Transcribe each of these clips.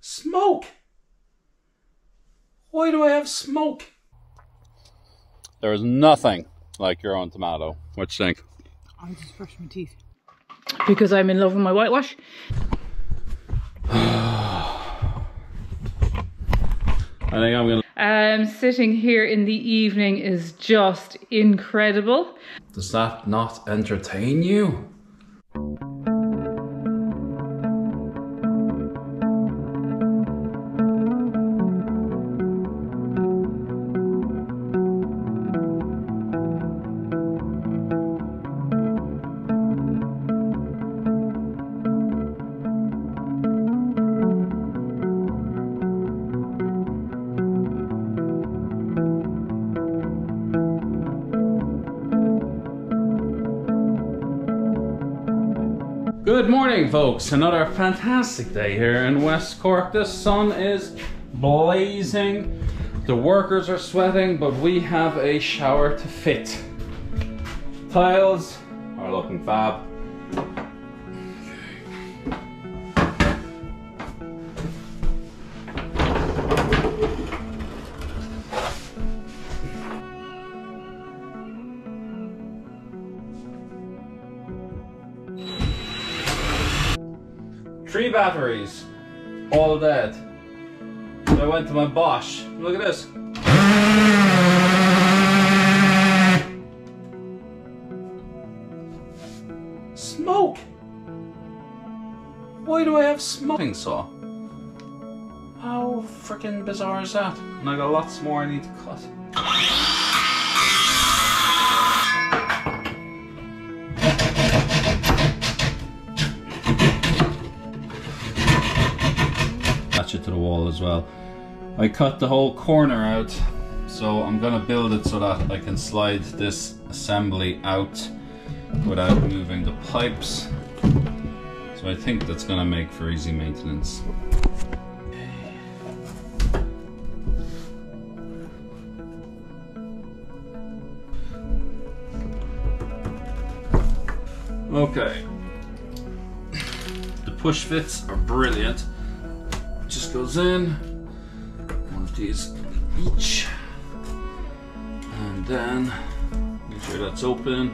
Smoke! Why do I have smoke? There is nothing like your own tomato. What do you think? I just brushed my teeth. Because I'm in love with my whitewash. I think I'm gonna... Sitting here in the evening is just incredible. Does that not entertain you? Good morning, folks. Another fantastic day here in West Cork. The sun is blazing, the workers are sweating, but we have a shower to fit. Tiles are looking fab. Three batteries, all dead. So I went to my Bosch. Look at this. Smoke! Why do I have smoking saw? How freaking bizarre is that? And I got lots more I need to cut. It to the wall as well. I cut the whole corner out, so I'm gonna build it so that I can slide this assembly out without moving the pipes. So I think that's gonna make for easy maintenance. Okay. The push fits are brilliant. Just goes in, one of these each, and then make sure that's open,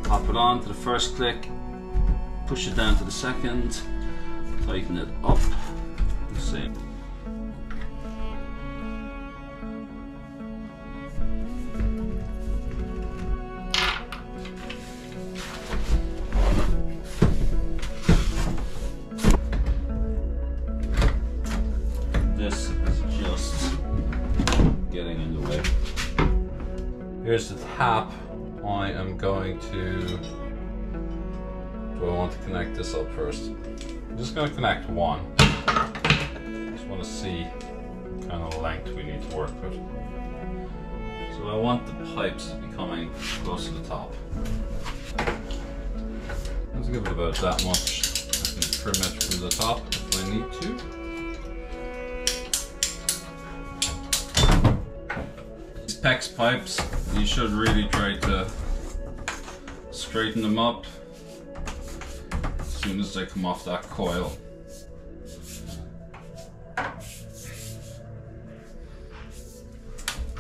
pop it on to the first click, push it down to the second, tighten it up, the same. This is just getting in the way. Here's the tap. I am going to... Do I want to connect this up first? I'm just going to connect one. Just want to see what kind of length we need to work with. So I want the pipes to be coming close to the top. Let's give it about that much. I can trim it from the top if I need to. PEX pipes, you should really try to straighten them up as soon as they come off that coil.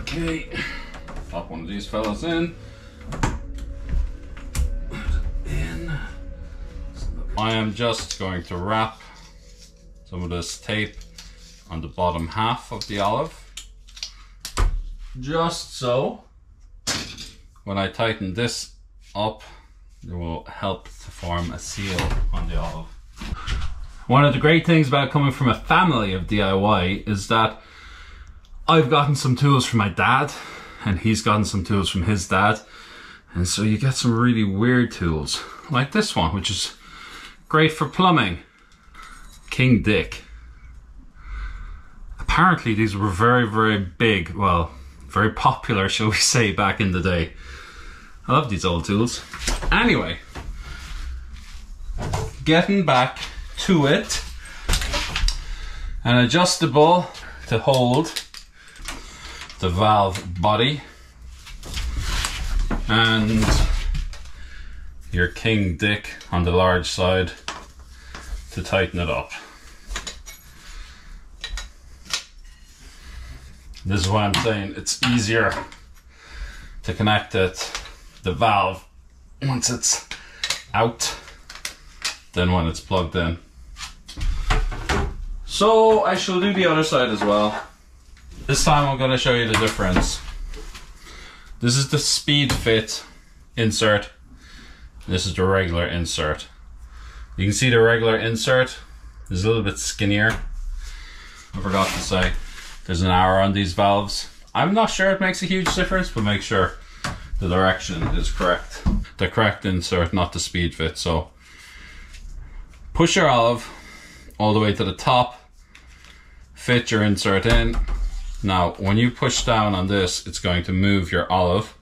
Okay, pop one of these fellas in. I am just going to wrap some of this tape on the bottom half of the olive. Just so when I tighten this up, it will help to form a seal on the olive. One of the great things about coming from a family of DIY is that I've gotten some tools from my dad and he's gotten some tools from his dad, and so you get some really weird tools like this one, which is great for plumbing. King Dick. Apparently these were very big, well, very popular, shall we say, back in the day. I love these old tools. Anyway, getting back to it. An adjustable to hold the valve body. And your King Dick on the large side to tighten it up. This is why I'm saying it's easier to connect it, the valve, once it's out than when it's plugged in. So I shall do the other side as well. This time I'm going to show you the difference. This is the speed fit insert. This is the regular insert. You can see the regular insert is a little bit skinnier. I forgot to say there's an arrow on these valves. I'm not sure it makes a huge difference, but make sure the direction is correct. The correct insert, not the speed fit. So push your olive all the way to the top, fit your insert in. Now when you push down on this, it's going to move your olive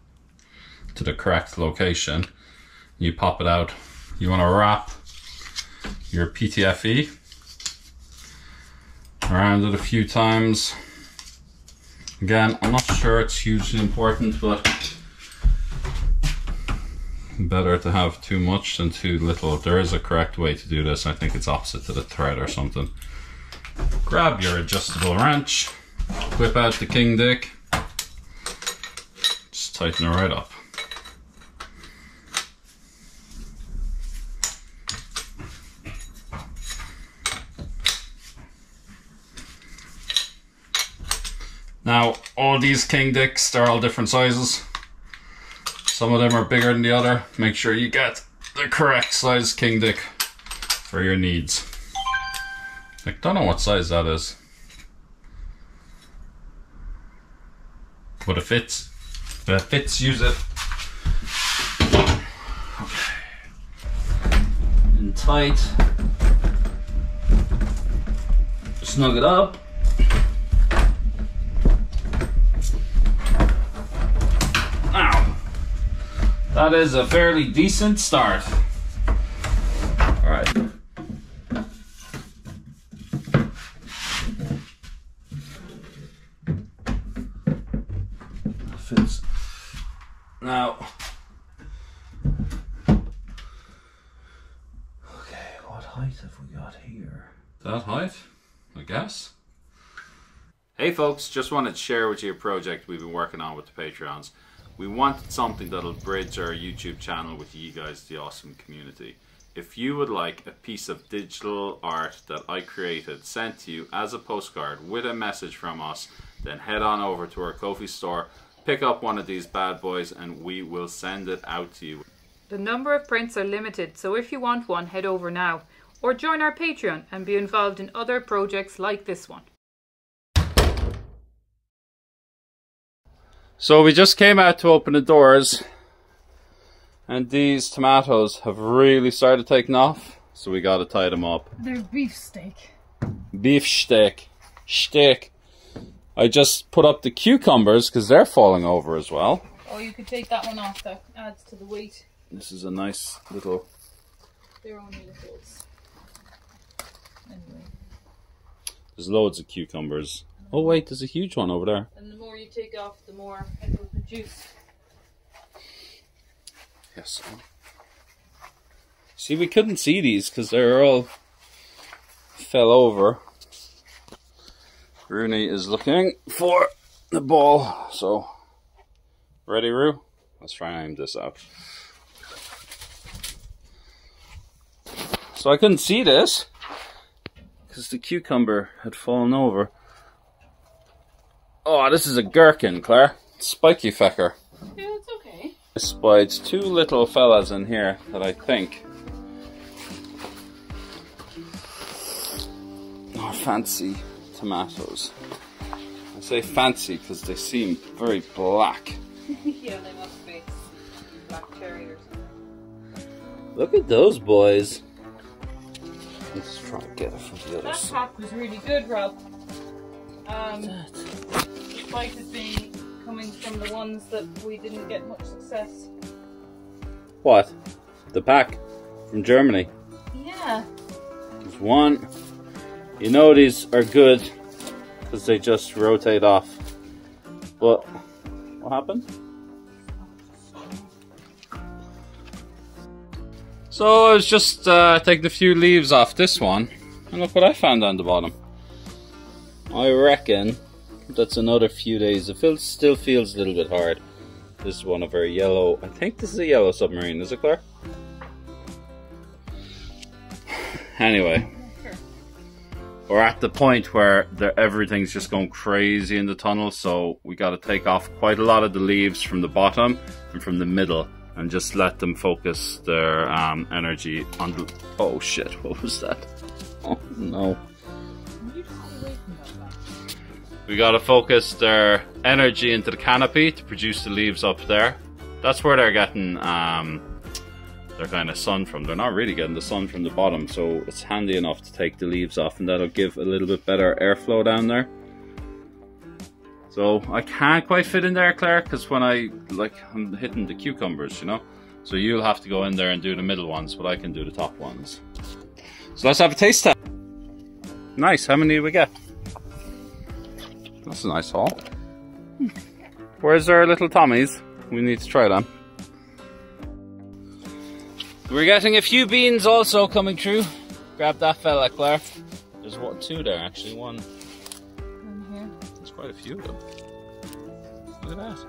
to the correct location. You pop it out. You want to wrap your PTFE around it a few times. Again, I'm not sure it's hugely important, but better to have too much than too little. There is a correct way to do this. I think it's opposite to the thread or something. Grab your adjustable wrench, whip out the king dick, just tighten it right up. Now, all these king dicks, they're all different sizes. Some of them are bigger than the other. Make sure you get the correct size king dick for your needs. I don't know what size that is, but it fits. If it fits, use it. Okay. In tight. Snug it up. That is a fairly decent start. All right. That fits. Now, okay, what height have we got here? That height, I guess. Hey folks, just wanted to share with you a project we've been working on with the Patreons. We wanted something that'll bridge our YouTube channel with you guys, the awesome community. If you would like a piece of digital art that I created sent to you as a postcard with a message from us, then head on over to our Ko-fi store, pick up one of these bad boys, and we will send it out to you. The number of prints are limited, so if you want one, head over now. Or join our Patreon and be involved in other projects like this one. So we just came out to open the doors, and these tomatoes have really started taking off, so we gotta tie them up. They're beefsteak. Beefsteak. Steak. I just put up the cucumbers because they're falling over as well. Oh, you could take that one off, that adds to the weight. This is a nice little... They're only littles. Anyway. There's loads of cucumbers. Oh wait, there's a huge one over there. And the more you take off, the more it will produce. Yes. See, we couldn't see these because they were all fell over. Rooney is looking for the ball. So, ready, Roo? Let's try and aim this out. So I couldn't see this because the cucumber had fallen over. Oh, this is a gherkin, Claire. Spiky fecker. Yeah, it's okay. I spied two little fellas in here that I think are fancy tomatoes. I say fancy because they seem very black. Yeah, they must be black cherry or something. Look at those boys. Let's try and get it from the other side. That pack was really good, Rob. Despite it being coming from the ones that we didn't get much success. What? The pack from Germany. Yeah. There's one. You know these are good because they just rotate off. But what happened? So I was just taking a few leaves off this one, and look what I found on the bottom. I reckon That's another few days. It still feels a little bit hard. This is one of our yellow, I think this is a yellow submarine, is it, Claire? Anyway, we're at the point where everything's just going crazy in the tunnel, so we got to take off quite a lot of the leaves from the bottom and from the middle and just let them focus their energy on the... Oh shit, what was that? Oh no. We gotta focus their energy into the canopy to produce the leaves up there. That's where they're getting their kind of sun from. They're not really getting the sun from the bottom, so it's handy enough to take the leaves off, and that'll give a little bit better airflow down there. So I can't quite fit in there, Claire, because when I'm hitting the cucumbers, you know. So you'll have to go in there and do the middle ones, but I can do the top ones. So let's have a taste test. Nice, how many did we get? That's a nice haul. Where's our little Tommies? We need to try them. We're getting a few beans also coming through. Grab that fella, Claire. There's two there actually. One in here. There's quite a few of them. Look at that.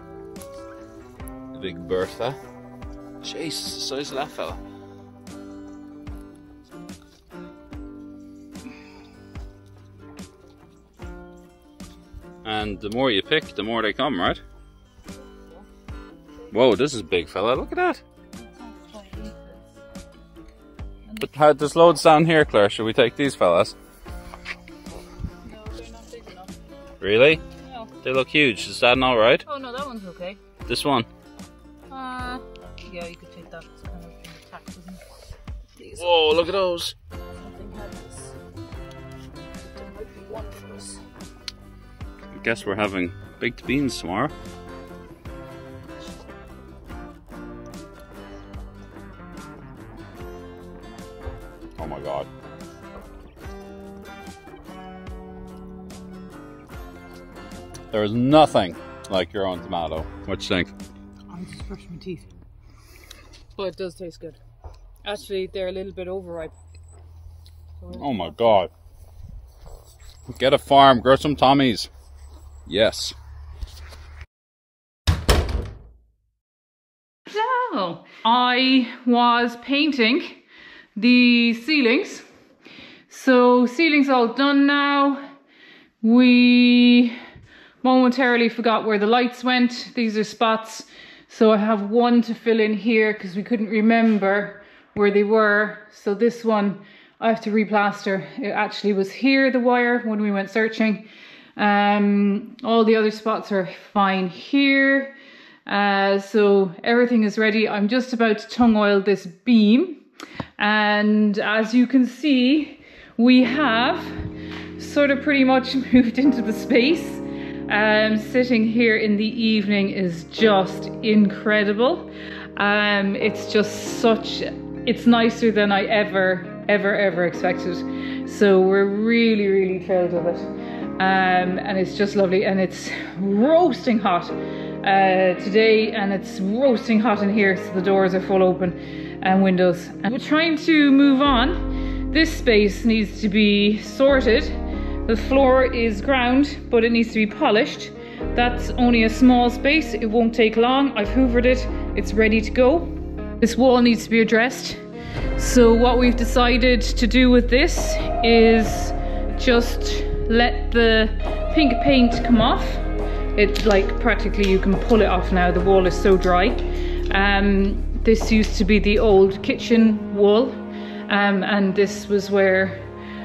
The big Bertha. Jeez, the size of that fella. And the more you pick, the more they come, right? Whoa, this is a big fella. Look at that. But there's loads down here, Claire. Should we take these fellas? No, they're not big enough. Really? No. They look huge. Is that not right? Oh no, that one's okay. This one? Yeah, you could take that. It's kind of attacked, isn't it? These Whoa, look at those. Nothing happens. There might be one for us. I guess we're having baked beans tomorrow. Oh my god. There is nothing like your own tomato. What do you think? I just brushed my teeth. But it does taste good. Actually, they're a little bit overripe. Oh my god. Get a farm, grow some Tommies. Yes. So, I was painting the ceilings. So, ceilings all done now. We momentarily forgot where the lights went. These are spots. So I have one to fill in here because we couldn't remember where they were. So this one I have to replaster. It actually was here, the wire, when we went searching. All the other spots are fine here. So everything is ready. I'm just about to tongue oil this beam. And as you can see, we have sort of pretty much moved into the space. Sitting here in the evening is just incredible. It's just it's nicer than I ever expected. So we're really thrilled with it. And it's just lovely, and it's roasting hot today, and it's roasting hot in here, so the doors are full open and windows. And we're trying to move on. This space needs to be sorted. The floor is ground, but it needs to be polished. That's only a small space. It won't take long. I've hoovered it. It's ready to go. This wall needs to be addressed. So what we've decided to do with this is just let the pink paint come off. It's like practically you can pull it off now. The wall is so dry. This used to be the old kitchen wall, and this was where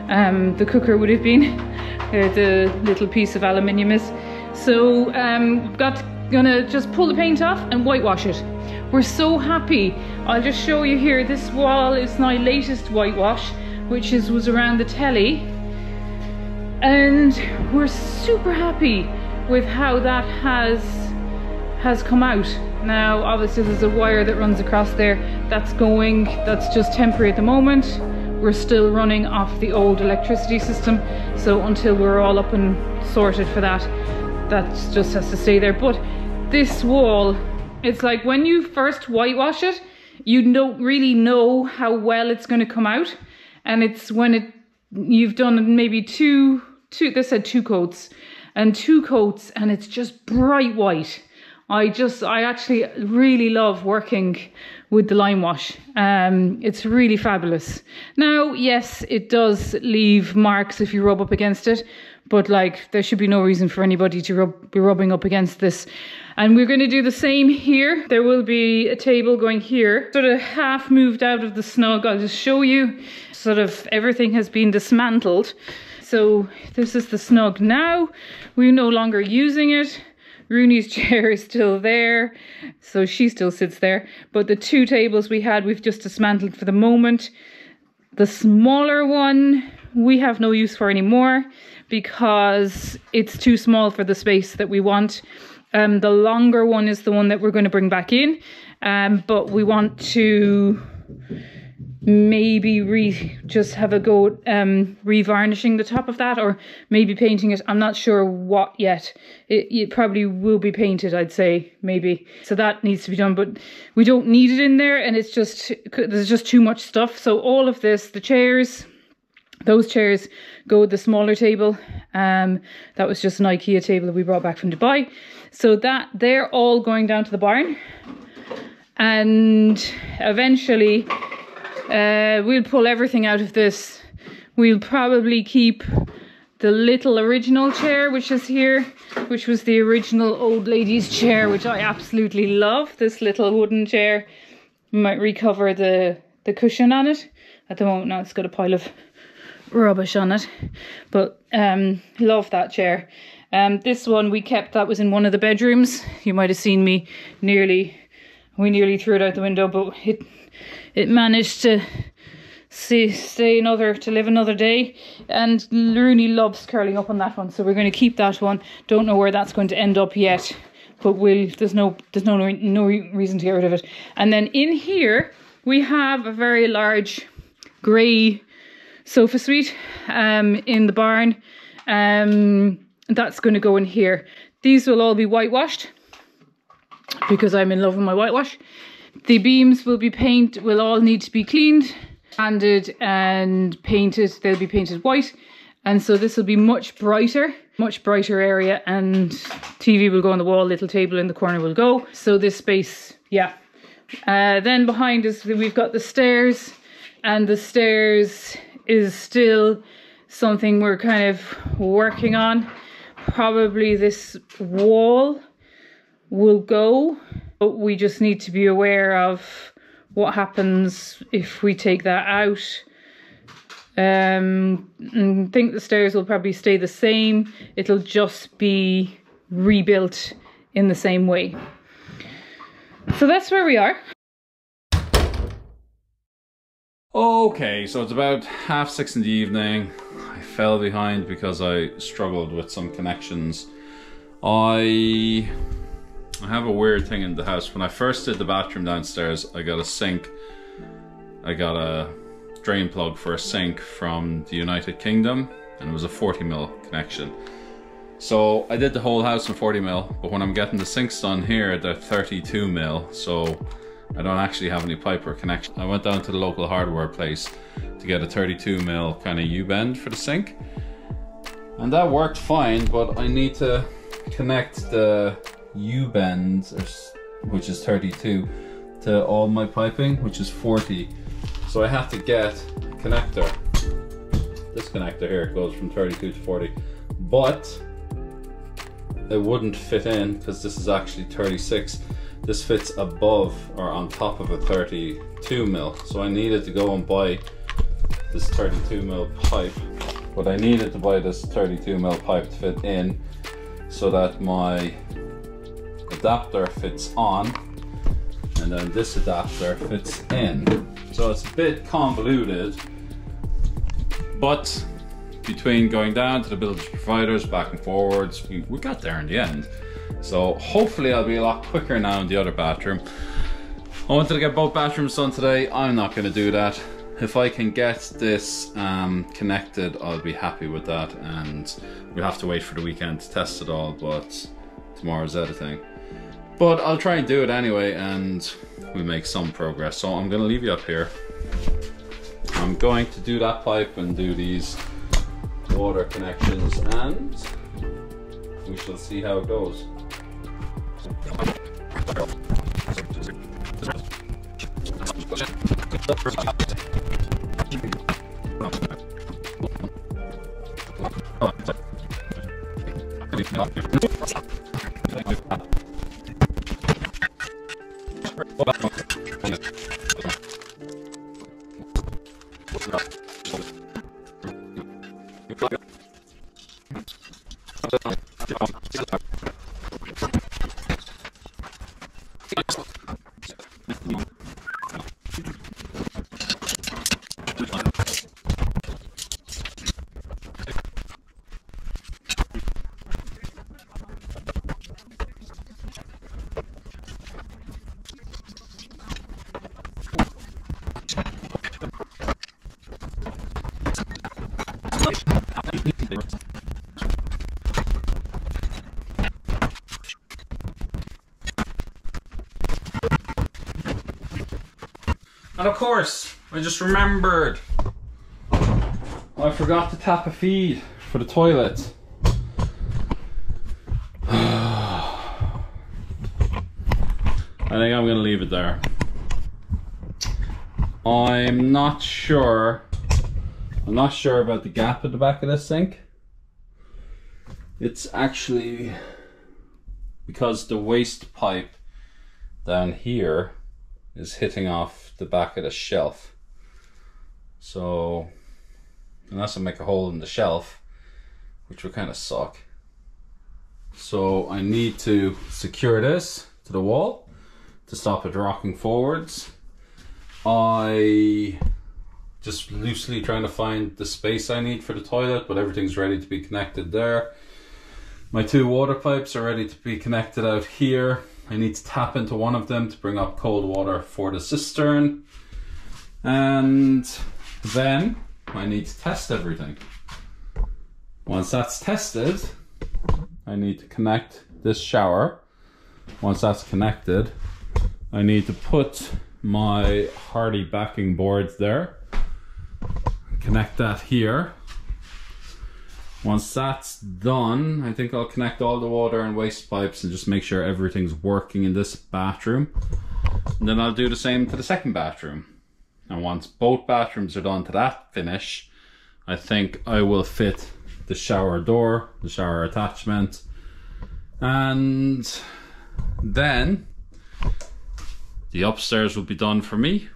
the cooker would have been, the little piece of aluminium is. So gonna just pull the paint off and whitewash it. We're so happy. I'll just show you here. This wall is my latest whitewash, which was around the telly, and we're super happy with how that has come out. Now obviously there's a wire that runs across there. That's just temporary at the moment. We're still running off the old electricity system, so until we're all up and sorted for that just has to stay there. But this wall, it's like when you first whitewash it, you don't really know how well it's going to come out, and it's when you've done maybe two, they said 2 coats, and 2 coats, and it's just bright white. I actually really love working with the lime wash. It's really fabulous. Now, yes, it does leave marks if you rub up against it, but like there should be no reason for anybody to be rubbing up against this. And we're going to do the same here. There will be a table going here, sort of half moved out of the snug. I'll just show you. Sort of everything has been dismantled. So this is the snug now. We're no longer using it. Rooney's chair is still there, so she still sits there. But the 2 tables we had, we've just dismantled for the moment. The smaller one, we have no use for anymore because it's too small for the space that we want. The longer one is the one that we're going to bring back in, but we want to maybe just have a go revarnishing the top of that, or maybe painting it. I'm not sure what yet. It probably will be painted, I'd say, maybe. So that needs to be done, but we don't need it in there, and there's just too much stuff. So all of this, the chairs, those chairs go with the smaller table. That was just an IKEA table that we brought back from Dubai. So they're all going down to the barn, and eventually we'll pull everything out of this. We'll probably keep the little original chair, which is here, which was the original old lady's chair, which I absolutely love. This little wooden chair. We might recover the cushion on it. At the moment now it's got a pile of rubbish on it, but love that chair. This one we kept, that was in one of the bedrooms. You might have seen me we nearly threw it out the window, but it managed to live another day. And Rooney loves curling up on that one, so we're going to keep that one. Don't know where that's going to end up yet, but there's no reason to get rid of it. And then in here we have a very large grey sofa suite in the barn. That's going to go in here. These will all be whitewashed because I'm in love with my whitewash. The beams will all need to be cleaned, sanded and painted. They'll be painted white, and so this will be much brighter area, and TV will go on the wall, little table in the corner will go. So this space, yeah. Then behind us we've got the stairs, and the stairs is still something we're kind of working on. Probably this wall will go, but we just need to be aware of what happens if we take that out. I think the stairs will probably stay the same. It'll just be rebuilt in the same way. So that's where we are. Okay, so it's about 6:30 in the evening. I fell behind because I struggled with some connections. I have a weird thing in the house. When I first did the bathroom downstairs, I got a sink. I got a drain plug for a sink from the United Kingdom, and it was a 40mm connection. So I did the whole house in 40mm, but when I'm getting the sinks done here, they're 32mm, so I don't actually have any pipe or connection. I went down to the local hardware place to get a 32mm kind of U-bend for the sink, and that worked fine, but I need to connect the U-bend, which is 32, to all my piping, which is 40. So I have to get a connector. This connector here goes from 32 to 40, but it wouldn't fit in because this is actually 36. This fits above or on top of a 32mm. So I needed to go and buy this 32mm pipe, but I needed to buy this 32mm pipe to fit in so that my adapter fits on, and then this adapter fits in. So it's a bit convoluted, but between going down to the builders providers, back and forwards, we got there in the end. So hopefully I'll be a lot quicker now in the other bathroom. I wanted to get both bathrooms done today. I'm not going to do that. If I can get this connected, I'll be happy with that, and we'll have to wait for the weekend to test it all, but tomorrow's editing. But I'll try and do it anyway, and we make some progress. So I'm going to leave you up here. I'm going to do that pipe and do these water connections, and we shall see how it goes. And of course, I just remembered, I forgot to tap a feed for the toilet. I think I'm gonna leave it there. I'm not sure about the gap at the back of this sink. It's actually because the waste pipe down here is hitting off the back of the shelf. So unless I make a hole in the shelf, which would kind of suck. So I need to secure this to the wall to stop it rocking forwards. I just loosely trying to find the space I need for the toilet, but everything's ready to be connected there. My two water pipes are ready to be connected out here. I need to tap into one of them to bring up cold water for the cistern. And then I need to test everything. Once that's tested, I need to connect this shower. Once that's connected, I need to put my Hardy backing boards there. Connect that here. Once that's done, I think I'll connect all the water and waste pipes and just make sure everything's working in this bathroom. And then I'll do the same to the second bathroom. And once both bathrooms are done to that finish, I think I will fit the shower door, the shower attachment, and then the upstairs will be done for me.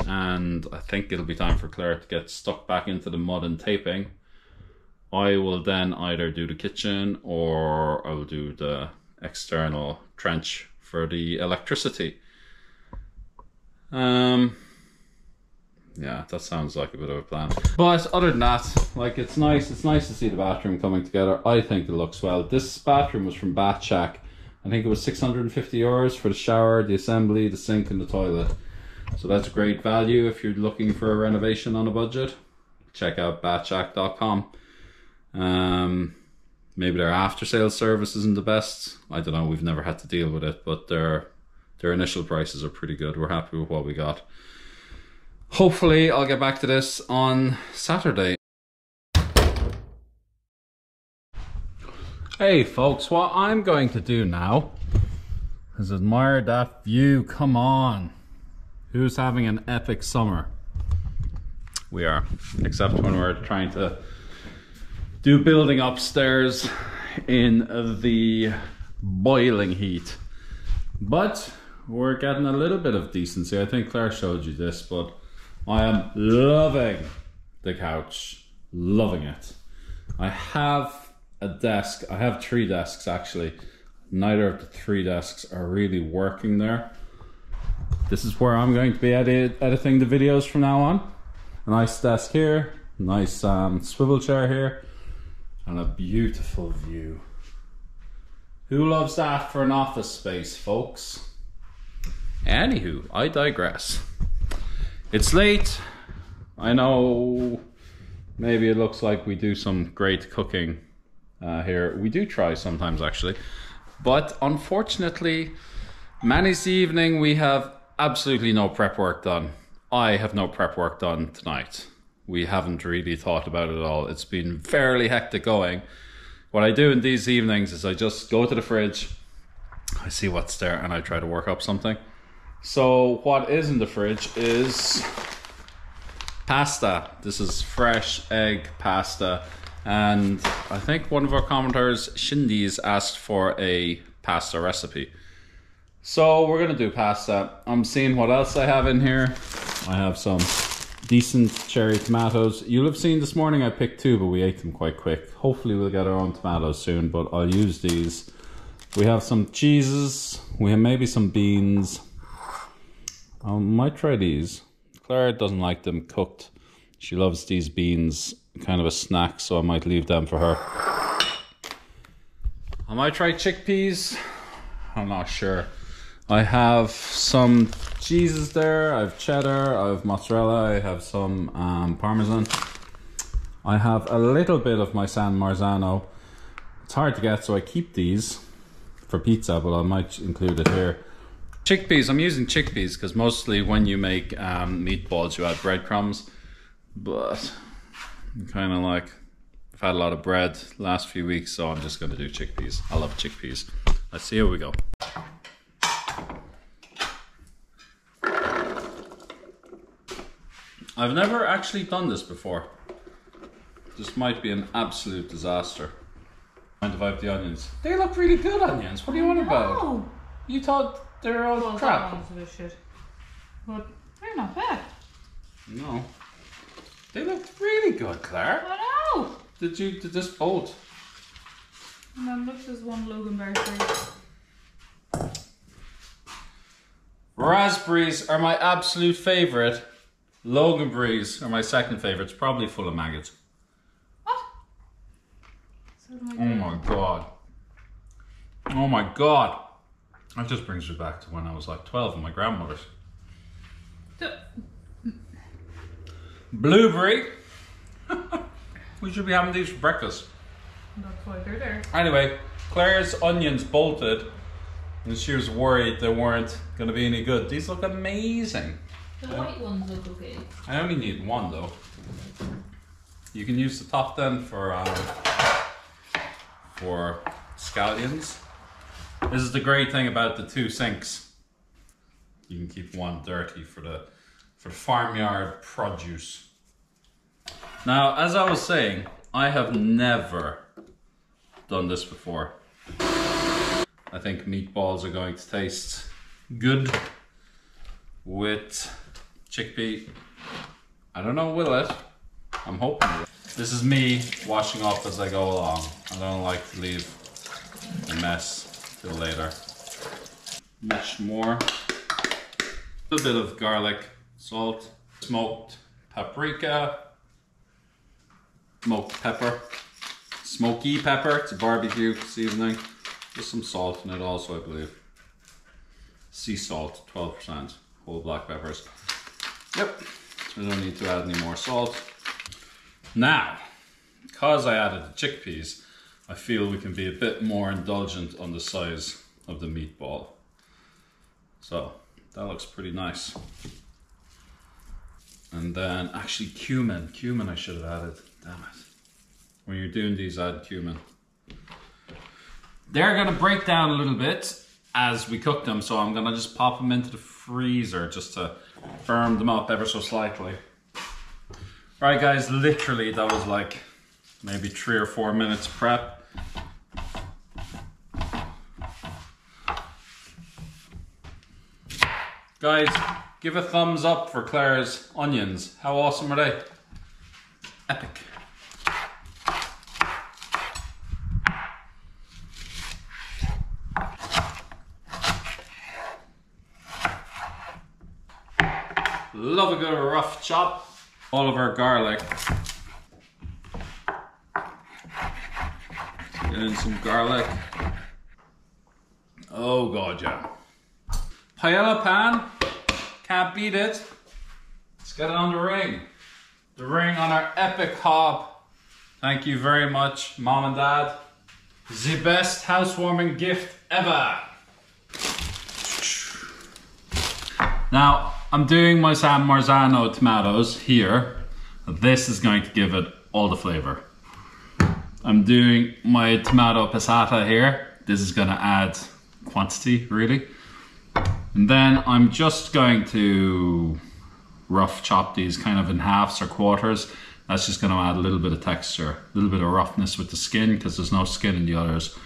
And I think it'll be time for Claire to get stuck back into the mud and taping. I will then either do the kitchen or I will do the external trench for the electricity. Yeah, that sounds like a bit of a plan. But other than that, like, it's nice to see the bathroom coming together. I think it looks well. This bathroom was from Bath Shack. I think it was 650 euros for the shower, the assembly, the sink and the toilet. So that's great value if you're looking for a renovation on a budget. Check out bathshack.com. Maybe their after sales service isn't the best. I don't know, we've never had to deal with it, but their initial prices are pretty good. We're happy with what we got. Hopefully I'll get back to this on Saturday. Hey folks, what I'm going to do now is admire that view. Come on. Who's having an epic summer? We are, except when we're trying to do building upstairs in the boiling heat. But we're getting a little bit of decency. I think Claire showed you this, but I am loving the couch, loving it. I have a desk, I have 3 desks actually. Neither of the 3 desks are really working there. This is where I'm going to be editing the videos from now on. A nice desk here, nice swivel chair here, and a beautiful view. Who loves that for an office space, folks? Anywho, I digress. It's late. I know maybe it looks like we do some great cooking here. We do try sometimes actually. But unfortunately, Manny's evening we have absolutely no prep work done. I have no prep work done tonight. We haven't really thought about it at all. It's been fairly hectic going. What I do in these evenings is I just go to the fridge, I see what's there, and I try to work up something. So what is in the fridge is pasta. This is fresh egg pasta. And I think one of our commenters, Shindies, asked for a pasta recipe. So we're gonna do pasta. I'm seeing what else I have in here. I have some decent cherry tomatoes. You'll have seen this morning I picked 2, but we ate them quite quick. Hopefully we'll get our own tomatoes soon, but I'll use these. We have some cheeses. We have maybe some beans. I might try these. Claire doesn't like them cooked. She loves these beans, kind of a snack, so I might leave them for her. I might try chickpeas. I'm not sure. I have some cheeses there. I have cheddar, I have mozzarella, I have some parmesan. I have a little bit of my San Marzano. It's hard to get, so I keep these for pizza, but I might include it here. Chickpeas, I'm using chickpeas because mostly when you make meatballs you add breadcrumbs, but I'm kind of like, I've had a lot of bread the last few weeks, so I'm just going to do chickpeas. I love chickpeas. Let's see how we go. I've never actually done this before. This might be an absolute disaster. Mind if I have the onions? They look really good, onions. What do you want about? You thought they were all crap. That one's a bit shit. But they're not bad. No. They looked really good, Claire. I know. Did this bolt? And then look, there's one Loganberry tree. Raspberries are my absolute favourite. Loganberries are my second favourite. It's probably full of maggots. What? So do I do. Oh my god. Oh my god. That just brings me back to when I was like 12 and my grandmother's. Blueberry. We should be having these for breakfast. That's why they're there. Anyway, Claire's onions bolted and she was worried they weren't going to be any good. These look amazing. The white ones look okay. I only need one though. You can use the top then for scallions. This is the great thing about the 2 sinks. You can keep one dirty for the farmyard produce. Now, as I was saying, I have never done this before. I think meatballs are going to taste good with chickpea. I don't know, will it? I'm hoping it will. This is me washing up as I go along. I don't like to leave a mess till later. Much more. A little bit of garlic, salt, smoked paprika, smoked pepper, smoky pepper, it's a barbecue seasoning. Just some salt in it also, I believe. Sea salt, 12%, whole black peppers. Yep, I don't need to add any more salt. Now, because I added the chickpeas, I feel we can be a bit more indulgent on the size of the meatball. So, that looks pretty nice. And then, actually cumin I should have added, damn it. When you're doing these, add cumin. They're gonna break down a little bit as we cook them, so I'm gonna just pop them into the freezer just to firm them up ever so slightly. Right guys, literally that was like maybe 3 or 4 minutes prep. Guys, give a thumbs up for Claire's onions. How awesome are they? Epic. Love a good rough chop. All of our garlic. Get in some garlic. Oh god, yeah. Paella pan, can't beat it. Let's get it on the ring. The ring on our epic hob. Thank you very much, Mom and Dad. The best housewarming gift ever. Now, I'm doing my San Marzano tomatoes here. This is going to give it all the flavor. I'm doing my tomato passata here. This is gonna add quantity, really. And then I'm just going to rough chop these kind of in halves or quarters. That's just gonna add a little bit of texture, a little bit of roughness with the skin, because there's no skin in the others.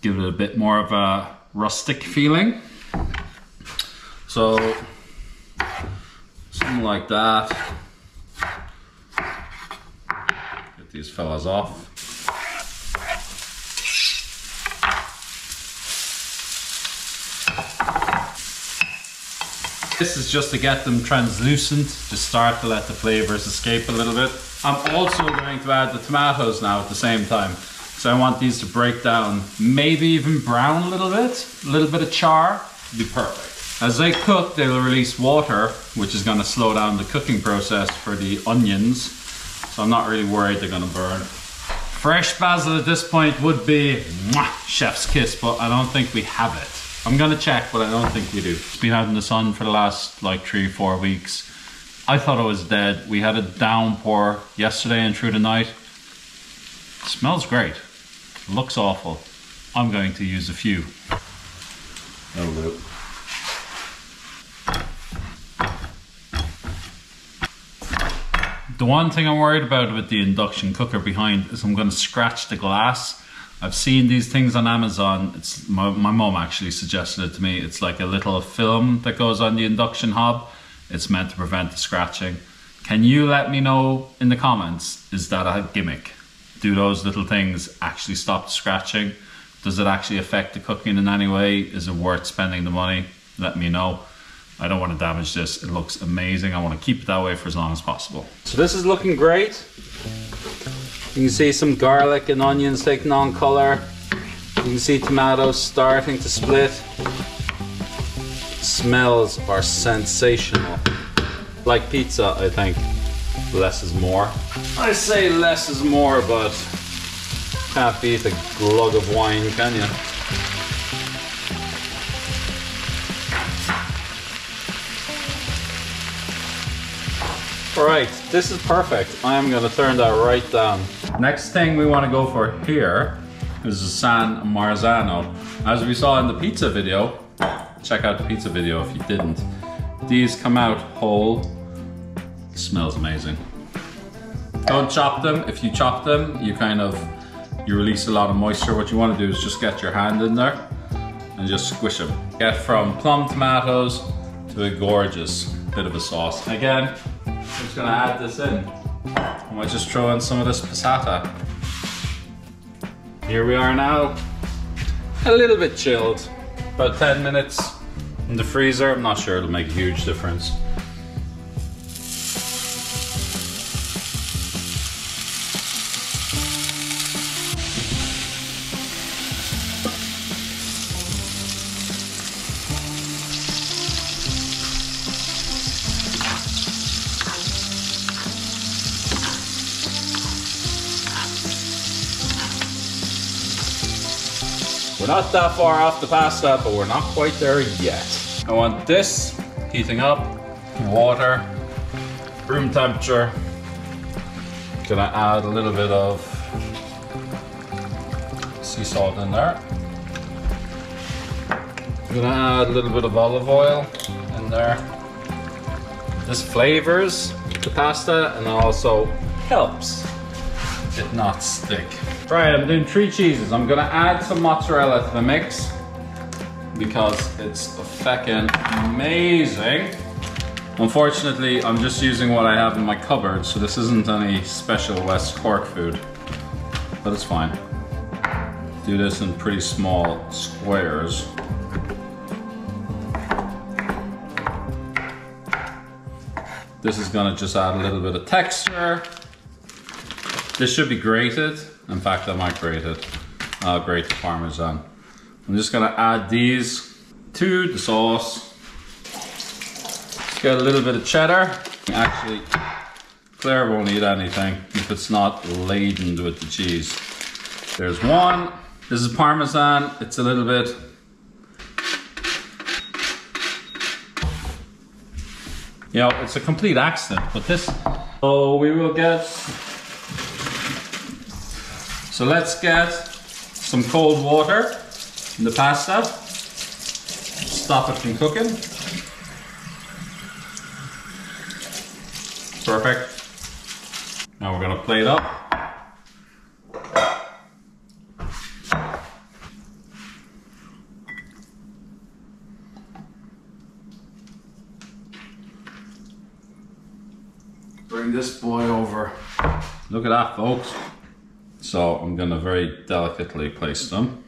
Give it a bit more of a rustic feeling. So, something like that. Get these fellas off. This is just to get them translucent, to start to let the flavors escape a little bit. I'm also going to add the tomatoes now at the same time. So I want these to break down, maybe even brown a little bit of char, would be perfect. As they cook, they'll release water, which is gonna slow down the cooking process for the onions. So I'm not really worried they're gonna burn. Fresh basil at this point would be chef's kiss, but I don't think we have it. I'm gonna check, but I don't think we do. It's been out in the sun for the last like 3-4 weeks. I thought it was dead. We had a downpour yesterday and through the night. It smells great. It looks awful. I'm going to use a few. That'll do. The one thing I'm worried about with the induction cooker behind is I'm gonna scratch the glass. I've seen these things on Amazon. It's my mom actually suggested it to me. It's like a little film that goes on the induction hob. It's meant to prevent the scratching. Can you let me know in the comments, is that a gimmick? Do those little things actually stop the scratching? Does it actually affect the cooking in any way? Is it worth spending the money? Let me know. I don't want to damage this. It looks amazing. I want to keep it that way for as long as possible. So this is looking great. You can see some garlic and onions taking on color. You can see tomatoes starting to split. Smells are sensational. Like pizza, I think. Less is more. I say less is more, but can't beat a glug of wine, can you? Alright, this is perfect. I am gonna turn that right down. Next thing we want to go for here is the San Marzano. As we saw in the pizza video, check out the pizza video if you didn't. These come out whole. It smells amazing. Don't chop them. If you chop them, you release a lot of moisture. What you want to do is just get your hand in there and just squish them. Get from plum tomatoes to a gorgeous bit of a sauce. Again, I'm just gonna add this in. I might just throw in some of this passata. Here we are now. A little bit chilled. About 10 minutes in the freezer. I'm not sure it'll make a huge difference. We're not that far off the pasta, but we're not quite there yet. I want this heating up, water, room temperature. Gonna add a little bit of sea salt in there. Gonna add a little bit of olive oil in there. This flavors the pasta and also helps it not stick. Right, I'm doing 3 cheeses. I'm gonna add some mozzarella to the mix because it's feckin' amazing. Unfortunately, I'm just using what I have in my cupboard, so this isn't any special West Cork food, but it's fine. Do this in pretty small squares. This is gonna just add a little bit of texture. This should be grated. In fact, I might grate it. I'll grate the Parmesan. I'm just gonna add these to the sauce. Just get a little bit of cheddar. Actually, Claire won't eat anything if it's not laden with the cheese. There's one. This is Parmesan. It's a little bit. You know, it's a complete accident, but this. So we will get So let's get some cold water in the pasta. Stop it from cooking. Perfect. Now we're gonna plate up. Bring this boy over. Look at that, folks. So I'm gonna very delicately place them.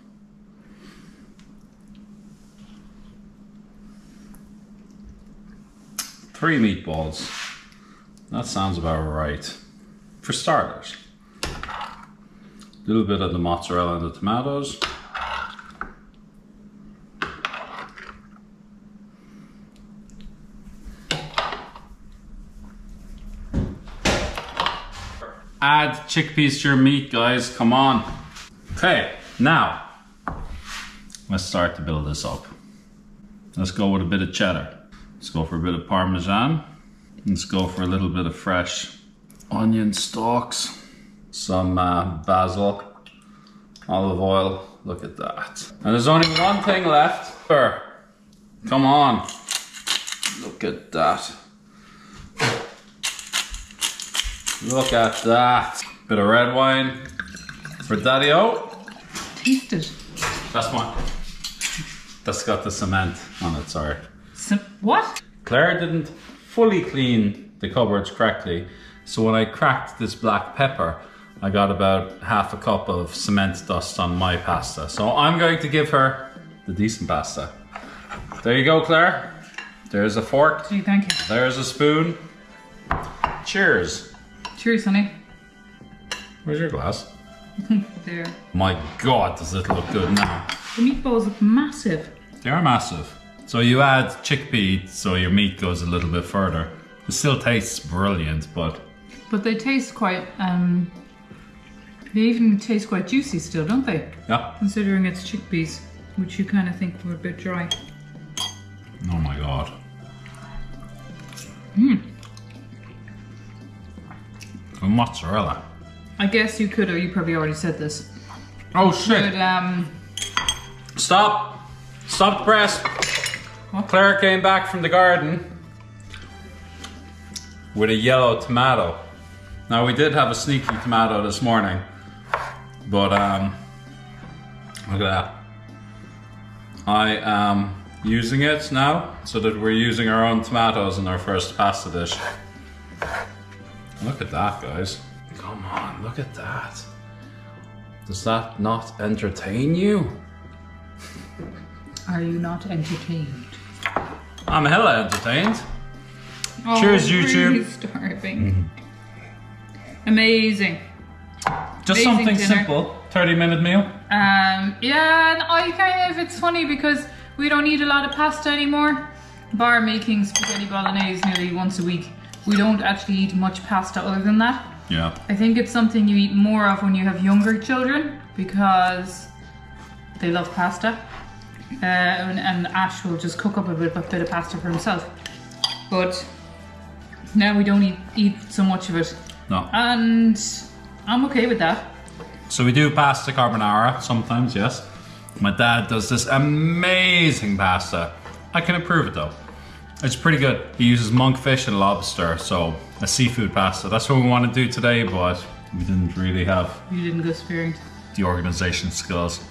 Three meatballs. That sounds about right. For starters. A little bit of the mozzarella and the tomatoes. Add chickpeas to your meat, guys, come on. Okay, now, let's start to build this up. Let's go with a bit of cheddar. Let's go for a bit of Parmesan. Let's go for a little bit of fresh onion stalks. Some basil, olive oil, look at that. And there's only one thing left. Come on, look at that. Look at that. Bit of red wine for Daddy-O. Taste it. That's mine. That's got the cement on it, sorry. What? Claire didn't fully clean the cupboards correctly, so when I cracked this black pepper, I got about half a cup of cement dust on my pasta. So I'm going to give her the decent pasta. There you go, Claire. There's a fork. Gee, thank you. There's a spoon. Cheers. Cheers, honey. Where's your glass? There. My God, does it look good now. The meatballs look massive. They are massive. So you add chickpea so your meat goes a little bit further. It still tastes brilliant, but they taste quite, they even taste quite juicy still, don't they? yeah. Considering it's chickpeas, which you kind of think were a bit dry. Oh my God. The mozzarella. I guess you could, or you probably already said this. Oh shit. But, Stop. Stop the press. What? Claire came back from the garden with a yellow tomato. Now we did have a sneaky tomato this morning, but look at that. I am using it now so that we're using our own tomatoes in our first pasta dish. Look at that, guys. Come on, look at that. Does that not entertain you? are you not entertained? I'm hella entertained. Oh, Cheers, I'm YouTube. really starving. Amazing. Just Amazing something dinner. simple. 30-minute meal. Yeah, and I kind of, it's funny because we don't eat a lot of pasta anymore. Bar making spaghetti bolognese nearly once a week. We don't actually eat much pasta other than that. Yeah. I think it's something you eat more of when you have younger children because they love pasta. And Ash will just cook up a bit of pasta for himself. But now we don't eat so much of it. No. And I'm okay with that. So we do pasta carbonara sometimes, yes. My dad does this amazing pasta. I can approve it though. It's pretty good. He uses monkfish and lobster, so a seafood pasta. That's what we want to do today, but we didn't really have You didn't go sparing. the organization skills.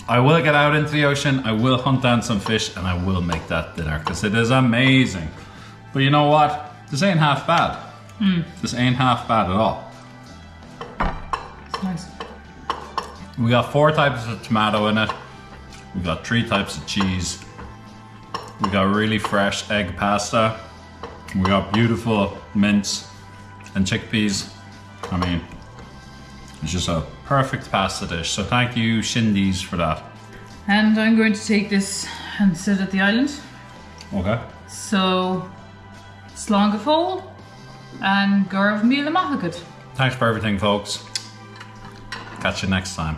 I will get out into the ocean, I will hunt down some fish, and I will make that dinner, because it is amazing. But you know what? This ain't half bad. This ain't half bad at all. It's nice. We got 4 types of tomato in it. We got 3 types of cheese. We got really fresh egg pasta. We got beautiful mince and chickpeas. I mean, it's just a perfect pasta dish. So thank you, Shindies, for that. And I'm going to take this and sit at the island. Okay. So, slán go fóill and gurb míle maithagad. Thanks for everything, folks. Catch you next time.